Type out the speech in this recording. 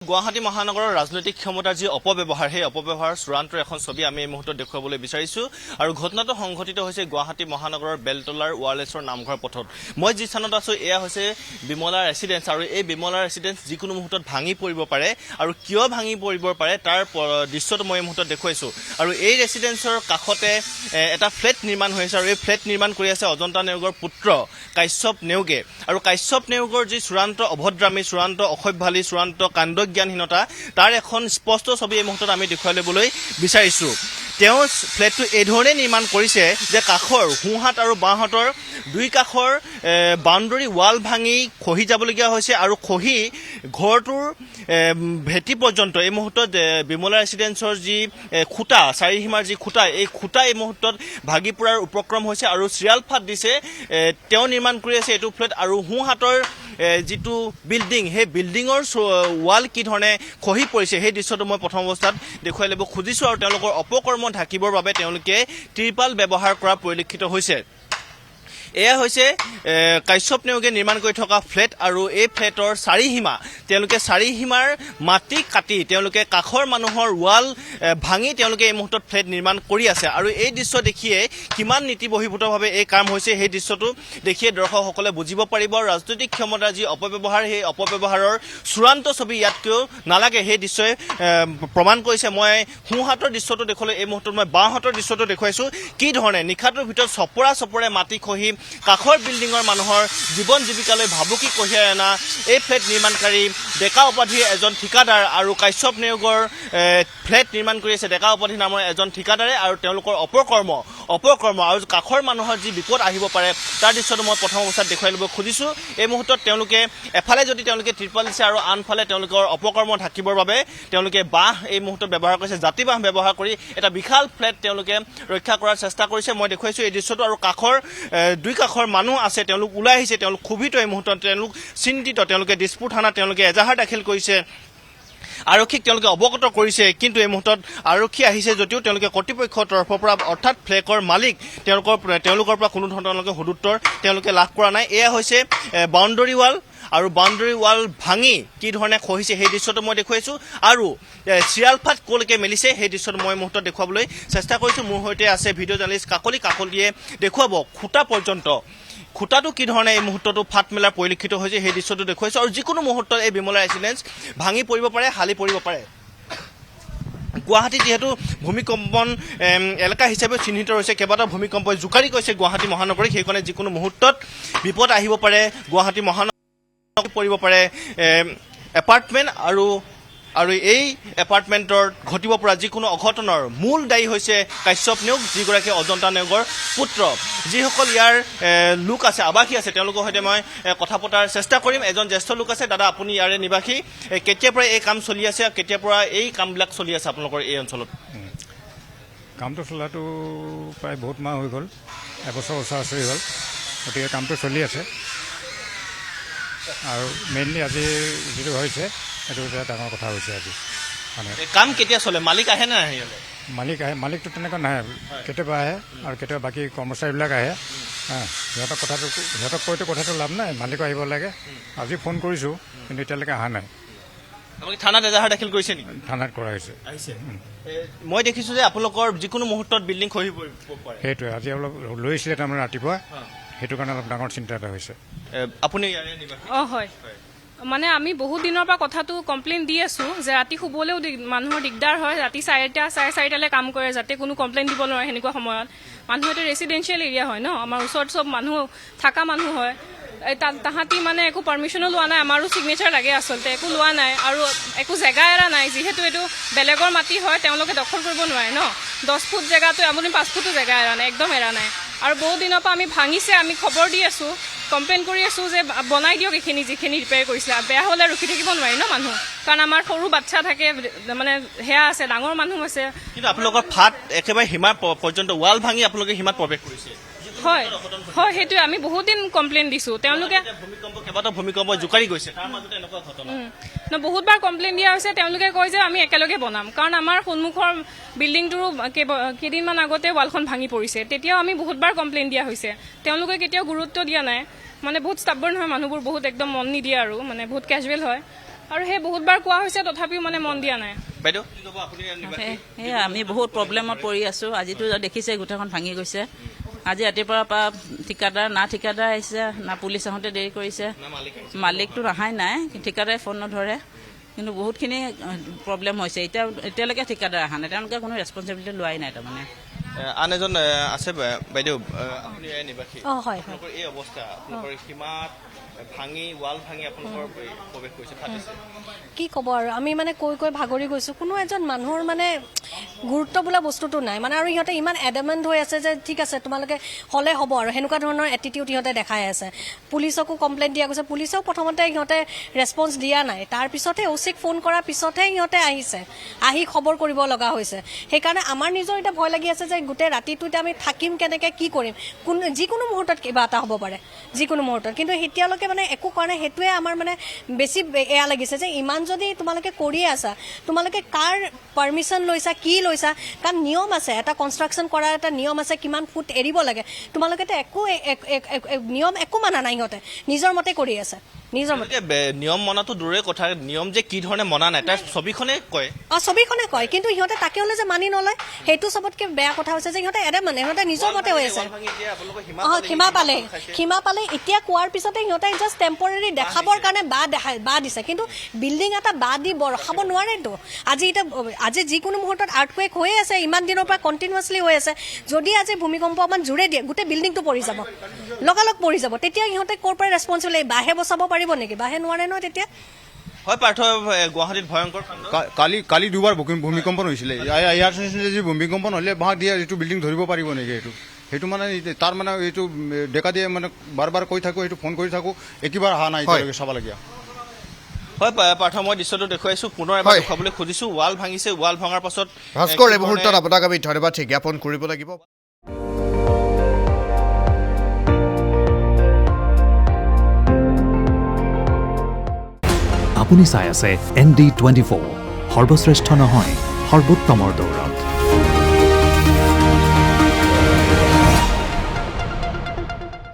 গুৱাহাটী মহানগৰৰ ৰাজনৈতিক ক্ষমতাৰ যি অপব্যৱহাৰ সেই অপব্যৱহাৰৰ চূড়ান্ত এখন ছবি আমি এই মুহূৰ্তত দেখুৱাবলৈ বিচাৰিছোঁ আৰু ঘটনাটো সংঘটিত হৈছে গুৱাহাটী মহানগৰৰ বেলতলাৰ ৱাৰলেছৰ নামঘৰ পথত। মই যি স্থানত আছোঁ এয়া হৈছে বিমলা ৰেচিডেন্স আৰু এই বিমলা ৰেচিডেন্স যিকোনো মুহূৰ্তত ভাঙি পৰিব পাৰে আৰু কিয় ভাঙি পৰিব পাৰে তাৰ দৃশ্যটো মই এই মুহূৰ্তত দেখুৱাইছোঁ। আৰু এই ৰেচিডেন্সৰ কাষতে এটা ফ্লেট নিৰ্মাণ হৈ আছে আৰু এই ফ্লেট নিৰ্মাণ কৰি আছে অজন্তা নেওগৰ পুত্ৰ কাশ্যপ নেওগে। আৰু কাশ্যপ নেওগৰ যি চূড়ান্ত অভদ্ৰামী, চূড়ান্ত অসভ্যালী, চূড়ান্ত কাণ্ডজ্ঞানহীনতা তাৰ এখন স্পষ্ট ছবি এই মুহূৰ্তত আমি দেখুৱাই ল'বলৈ বিচাৰিছোঁ। তেওঁ ফ্লেটটো এইধৰণে নিৰ্মাণ কৰিছে যে কাষৰ সোঁহাত আৰু বাওঁহাতৰ দুই কাষৰ বাউণ্ডৰী ৱাল ভাঙি খহি যাবলগীয়া হৈছে আৰু খহি ঘৰটোৰ ভেটি পৰ্যন্ত এই মুহূৰ্তত বিমলা ৰেচিডেন্সৰ যি খুঁটা, চাৰিসীমাৰ যি খুঁটা, এই খুঁটা এই মুহূৰ্তত ভাগি পৰাৰ উপক্ৰম হৈছে আৰু চিৰিয়াল ফাট দিছে। তেওঁ নিৰ্মাণ কৰি আছে এইটো ফ্লেট আৰু সোঁহাতৰ যিটো বিল্ডিং সেই বিল্ডিঙৰ ৱাল কি ধৰণে খহি পৰিছে সেই দৃশ্যটো মই প্ৰথম অৱস্থাত দেখুৱাই ল'ব খুজিছোঁ আৰু তেওঁলোকৰ অপকৰ্ম ঢাকিবৰ বাবে তেওঁলোকে ত্ৰিপাল ব্যৱহাৰ কৰা পৰিলক্ষিত হৈছে। এয়া হৈছে কাশ্যপ নেওগে নিৰ্মাণ কৰি থকা ফ্লেট আৰু এই ফ্লেটৰ চাৰিসীমা তেওঁলোকে চাৰিসীমাৰ মাটি কাটি তেওঁলোকে কাষৰ মানুহৰ ৱাল ভাঙি তেওঁলোকে এই মুহূৰ্তত ফ্লেট নিৰ্মাণ কৰি আছে। আৰু এই দৃশ্য দেখিয়ে কিমান নীতিবহিৰ্ভূতভাৱে এই কাম হৈছে সেই দৃশ্যটো দেখিয়ে দৰ্শকসকলে বুজিব পাৰিব। ৰাজনৈতিক ক্ষমতাৰ যি অপব্যৱহাৰ সেই অপব্যৱহাৰৰ চূড়ান্ত ছবি ইয়াতকৈও নালাগে সেই দৃশ্যই প্ৰমাণ কৰিছে। মই সোঁহাতৰ দৃশ্যটো দেখুৱালোঁ, এই মুহূৰ্তত মই বাওঁহাতৰ দৃশ্যটো দেখুৱাইছোঁ কি ধৰণে নিশাটোৰ ভিতৰত চপৰে মাটি খহি কাষৰ বিল্ডিঙৰ মানুহৰ জীৱন জীৱিকালৈ ভাবুকি কঢ়িয়াই অনা এই ফ্লেট নিৰ্মাণকাৰী ডেকা উপাধিৰ এজন ঠিকাদাৰ আৰু কাশ্যপ নেওগৰ ফ্লেট নিৰ্মাণ কৰি আছে ডেকা উপাধি নামৰ এজন ঠিকাদাৰে আৰু তেওঁলোকৰ অপকৰ্ম আৰু কাষৰ মানুহৰ যি বিপদ আহিব পাৰে তাৰ দৃশ্যটো মই প্ৰথম অৱস্থাত দেখুৱাই ল'ব খুজিছোঁ। এই মুহূৰ্তত তেওঁলোকে এফালে যদি তেওঁলোকে ত্ৰিপাল দিছে আৰু আনফালে তেওঁলোকৰ অপকৰ্ম ঢাকিবৰ বাবে তেওঁলোকে বাঁহ এই মুহূৰ্তত ব্যৱহাৰ কৰিছে, জাতি বাঁহ ব্যৱহাৰ কৰি এটা বিশাল ফ্লেট তেওঁলোকে ৰক্ষা কৰাৰ চেষ্টা কৰিছে। মই দেখুৱাইছোঁ এই দৃশ্যটো আৰু কাষৰ দুই কাষৰ মানুহ আছে, তেওঁলোক ওলাই আহিছে, তেওঁলোক ক্ষোভিত এই মুহূৰ্তত, তেওঁলোক চিন্তিত, তেওঁলোকে দিছপুৰ থানাত তেওঁলোকে এজাহাৰ দাখিল কৰিছে, আৰক্ষীক তেওঁলোকে অৱগত কৰিছে। কিন্তু এই মুহূৰ্তত আৰক্ষী আহিছে যদিও তেওঁলোকে কৰ্তৃপক্ষৰ তৰফৰ পৰা অৰ্থাৎ ফ্লেটৰ মালিক তেওঁলোকৰ পৰা কোনো ধৰণৰ তেওঁলোকে সদুত্তৰ তেওঁলোকে লাভ কৰা নাই। এয়া হৈছে বাউণ্ডৰী ৱাল আৰু বাউণ্ডৰী ৱাল ভাঙি কি ধৰণে খহিছে সেই দৃশ্যটো মই দেখুৱাইছোঁ আৰু চিৰিয়াল ফাট ক'লৈকে মেলিছে সেই দৃশ্যটো মই মুহূৰ্তত দেখুৱাবলৈ চেষ্টা কৰিছোঁ। মোৰ সৈতে আছে ভিডিঅ' জাৰ্নেলিষ্ট কাকলিয়ে দেখুৱাব খুঁটা পৰ্যন্ত খুঁটাটো কি ধৰণে এই মুহূৰ্তটো ফাট মেলাৰ পৰিলক্ষিত হৈছে সেই দৃশ্যটো দেখুৱাইছোঁ। আৰু যিকোনো মুহূৰ্তত এই বিমলা ৰেচিডেন্স ভাঙি পৰিব পাৰে, হালি পৰিব পাৰে। গুৱাহাটী যিহেতু ভূমিকম্পন এলেকা হিচাপে চিহ্নিত হৈছে, কেইবাটাও ভূমিকম্পই জোকাৰি গৈছে গুৱাহাটী মহানগৰীক, সেইকাৰণে যিকোনো মুহূৰ্তত বিপদ আহিব পাৰে, গুৱাহাটী মহানগৰ পৰিব পাৰে এপাৰ্টমেণ্ট আৰু এই এপাৰ্টমেণ্টৰ ঘটিব পৰা যিকোনো অঘটনৰ মূল দায়ী হৈছে কাশ্যপ নেওগ, যিগৰাকী অজন্তা নেওগৰ পুত্ৰ। যিসকল ইয়াৰ লোক আছে, আৱাসী আছে, তেওঁলোকৰ সৈতে মই কথা পতাৰ চেষ্টা কৰিম। এজন জ্যেষ্ঠ লোক আছে। দাদা, আপুনি ইয়াৰে নিবাসী, কেতিয়াৰ পৰা এই কাম চলি আছে, কেতিয়াৰ পৰা এই কামবিলাক চলি আছে আপোনালোকৰ এই অঞ্চলত? কামটো চলাটো প্ৰায় বহুত মাহ হৈ গ'ল, এবছৰ ওচৰা-ওচৰি হ'ল, গতিকে কামটো চলি আছে। আৰু মেইনলি আজি যিটো হৈছে সেইটো এটা ডাঙৰ কথা হৈছে। আজি মানে কাম কেতিয়া চলে? মালিক আহে নে নাহে? মালিকটো তেনেকুৱা নাহে, কেতিয়াবা আহে আৰু কেতিয়াবা বাকী কৰ্মচাৰীবিলাক আহে। সিহঁতক কৈতো কথাটো লাভ নাই, মালিকো আহিব লাগে। আজি ফোন কৰিছোঁ কিন্তু এতিয়ালৈকে অহা নাই। থানাত এজাহাৰ দাখিল কৰিছে নেকি? থানাত কৰা হৈছে। মই দেখিছোঁ যে আপোনালোকৰ যিকোনো মুহূৰ্তত বিল্ডিং খহি পৰিব পাৰে। সেইটোৱে আজি অলপ লৈছিলে তাৰমানে ৰাতিপুৱা, সেইটো কাৰণে অলপ ডাঙৰ চিন্তা এটা হৈছে। আপুনি ইয়াৰে নিবাসী? হয়, মানে আমি বহুত দিনৰ পৰা কথাটো কমপ্লেইন দি আছোঁ যে ৰাতি শুবলৈও মানুহৰ দিগদাৰ হয়, ৰাতি 4:30-4:30লৈ কাম কৰে, যাতে কোনো কমপ্লেইন দিব নোৱাৰে। সেনেকুৱা সময়ত মানুহ এইটো ৰেচিডেঞ্চিয়েল এৰিয়া হয় ন, আমাৰ ওচৰত চব মানুহ থকা মানুহ হয়। তাহাঁতি মানে একো পাৰ্মিশ্যনো লোৱা নাই, আমাৰো চিগনেচাৰ লাগে আচলতে, একো লোৱা নাই আৰু একো জেগা এৰা নাই। যিহেতু এইটো বেলেগৰ মাটি হয়, তেওঁলোকে দখল কৰিব নোৱাৰে ন। 10 ফুট জেগাটো আপুনি 5 ফুটো জেগা এৰা নাই, একদম এৰা নাই। আৰু বহুত দিনৰ পৰা আমি ভাঙিছে, আমি খবৰ দি আছোঁ, কমপ্লেইন কৰি আছোঁ যে বনাই দিয়ক এইখিনি, যিখিনি ৰিপেয়াৰ কৰিছে। বেয়া হ'লে ৰখি থাকিব নোৱাৰি ন মানুহ, কাৰণ আমাৰ সৰু বাচ্ছা থাকে, মানে সেয়া আছে, ডাঙৰ মানুহ আছে। কিন্তু আপোনালোকৰ ফাট একেবাৰে সীমা পৰ্যন্ত ৱাল ভাঙি আপোনালোকে সীমাত প্ৰৱেশ কৰিছে। হয়, সেইটোৱে আমি বহুত দিন কমপ্লেইন দিছোঁ। তেওঁলোকে কেইবাটাও ভূমিকম্প জোকাৰি গৈছে, তাৰ মাজতে এনেকুৱা ঘটনা বহুতবাৰ কমপ্লেইন দিয়া হৈছে। তেওঁলোকে কয় যে আমি একেলগে বনাম, কাৰণ আমাৰ সন্মুখৰ বিল্ডিংটোৰো কেইদিনমান আগতে ৱালখন ভাঙি পৰিছে। তেতিয়াও আমি বহুতবাৰ কমপ্লেইন দিয়া হৈছে, তেওঁলোকে কেতিয়াও গুৰুত্ব দিয়া নাই। মানে বহুত ষ্টাবৰ্ণ হয় মানুহবোৰ, বহুত একদম মন নিদিয়ে আৰু মানে বহুত কেজুৱেল হয়। আৰু সেই বহুতবাৰ কোৱা হৈছে তথাপিও মানে মন দিয়া নাই। বাইদেউ কি ক'ব আপুনি নিবাসী? সেয়া আমি বহুত প্ৰব্লেমত পৰি আছোঁ। আজিতো দেখিছে গোটেইখন ভাঙি গৈছে। আজি ৰাতিপুৱাৰ পৰা ঠিকাদাৰ আহিছে না পুলিচ আহোঁতে দেৰি কৰিছে। মালিকটো অহাই নাই, ঠিকাদাৰে ফোন নধৰে। কিন্তু বহুতখিনি প্ৰব্লেম হৈছে। এতিয়ালৈকে ঠিকাদাৰ অহা নাই, তেওঁলোকে কোনো ৰেছপনচিবিলিটি লোৱাই নাই। তাৰমানে আন এজন আছে বাইদেউ, আপুনি নিবাসী। হয়। আপোনালোকৰ এই অৱস্থা, আপোনালোকৰ সীমাত ভাঙি ৱাল ভাঙি আপোনালোকৰ প্ৰৱেশ কৰিছে, ফাটিছে। কি ক'ব আৰু আমি মানে কৈ ভাগৰি গৈছোঁ। কোনো এজন মানুহৰ মানে গুৰুত্ব বোলা বস্তুটো নাই মানে। আৰু ইহঁতে ইমান এডামেণ্ট হৈ আছে যে ঠিক আছে তোমালোকে হ'লে হ'ব আৰু সেনেকুৱা ধৰণৰ এটিটিউড ইহঁতে দেখাই আছে। পুলিচকো কমপ্লেইন দিয়া গৈছে, পুলিচেও প্ৰথমতে ইহঁতে ৰেছপন্স দিয়া নাই। তাৰপিছতহে OC-ক ফোন কৰাৰ পিছতহে ইহঁতে আহি খবৰ কৰিব লগা হৈছে। সেইকাৰণে আমাৰ নিজৰ এতিয়া ভয় লাগি আছে যে গোটেই ৰাতিটো এতিয়া আমি থাকিম কেনেকৈ, কি কৰিম। যিকোনো মুহূৰ্তত কিবা এটা হ'ব পাৰে, যিকোনো মুহূৰ্তত। কিন্তু এতিয়ালৈকে মানে একো কৰা নাই। সেইটোৱে আমাৰ মানে বেছি এয়া লাগিছে যে ইমান যদি তোমালোকে কৰি আছা, তোমালোকে কাৰ পাৰ্মিশ্যন লৈছা, কি লৈছা। কাৰণ নিয়ম আছে, এটা কনষ্ট্ৰাকশ্যন কৰাৰ এটা নিয়ম আছে, কিমান ফুট এৰিব লাগে। তোমালোকেতো নিয়ম একো মানা নাই, সিহঁতে নিজৰ মতে কৰি আছে। নিয়ম মনাটো দূৰে কথা, নিয়ম যে কি ধৰণে মনা নাই তাৰ ছবিখনে কয়। ছবিখনে কয়, কিন্তু সিহঁতে তাকে হ'লে যে মানি নলয়, সেইটো চবতকে বেয়া কথা হৈছে যে সিহঁতে সিহঁতে নিজৰ মতে হৈ আছে। সীমা পালে এতিয়া কোৱাৰ পিছতে সিহঁতে জাষ্ট টেম্পৰেৰী দেখাবৰ কাৰণে বা দিছে। কিন্তু বিল্ডিং এটা দি ৰখাব নোৱাৰেতো। আজি যিকোনো মুহূৰ্তত আৰ্থকুৱেক হৈ আছে, ইমান দিনৰ পৰা কণ্টিনিউৱাছলি হৈ আছে। যদি আজি ভূমিকম্প অকণমান জোৰে দিয়ে, গোটেই বিল্ডিংটো পৰি যাব, লগালগ পৰি যাব। তেতিয়া সিহঁতে ক'ৰ পৰা ৰেছপনচিবল, বাঁহে বচাব পাৰিব নেকি? বাঁহে নোৱাৰে নহয় তেতিয়া। হয় পাৰ্থ, গুৱাহাটীত ভয়ংকৰ কালি দুবাৰ ভূমিকম্পন হৈছিলে। ইয়াৰ যদি ভূমিকম্পন হ'লে বাঁহ দিয়ে এইটো বিল্ডিং ধৰিব পাৰিব নেকি? সেইটো মানে তাৰ মানে এইটো ডেকা দিয়ে মানে বাৰ কৈ থাকোঁ, সেইটো ফোন কৰি থাকোঁ, একেবাৰে অহা নাই এতিয়ালৈকে চাবলগীয়া। হয় পাৰ্থ, মই দৃশ্যটো দেখুৱাইছোঁ, পুনৰ এবাৰ দেখুৱাবলৈ খুজিছোঁ। ৱাল ভাঙিছে, ৱাল ভঙাৰ পাছত ভাস্কৰ, এই মুহূৰ্তত আপোনাক আমি ধন্যবাদ জ্ঞাপন কৰিব লাগিব। আপুনি চাই আছে ND24, সৰ্বশ্ৰেষ্ঠ নহয় সৰ্বোত্তমৰ দৌৰ।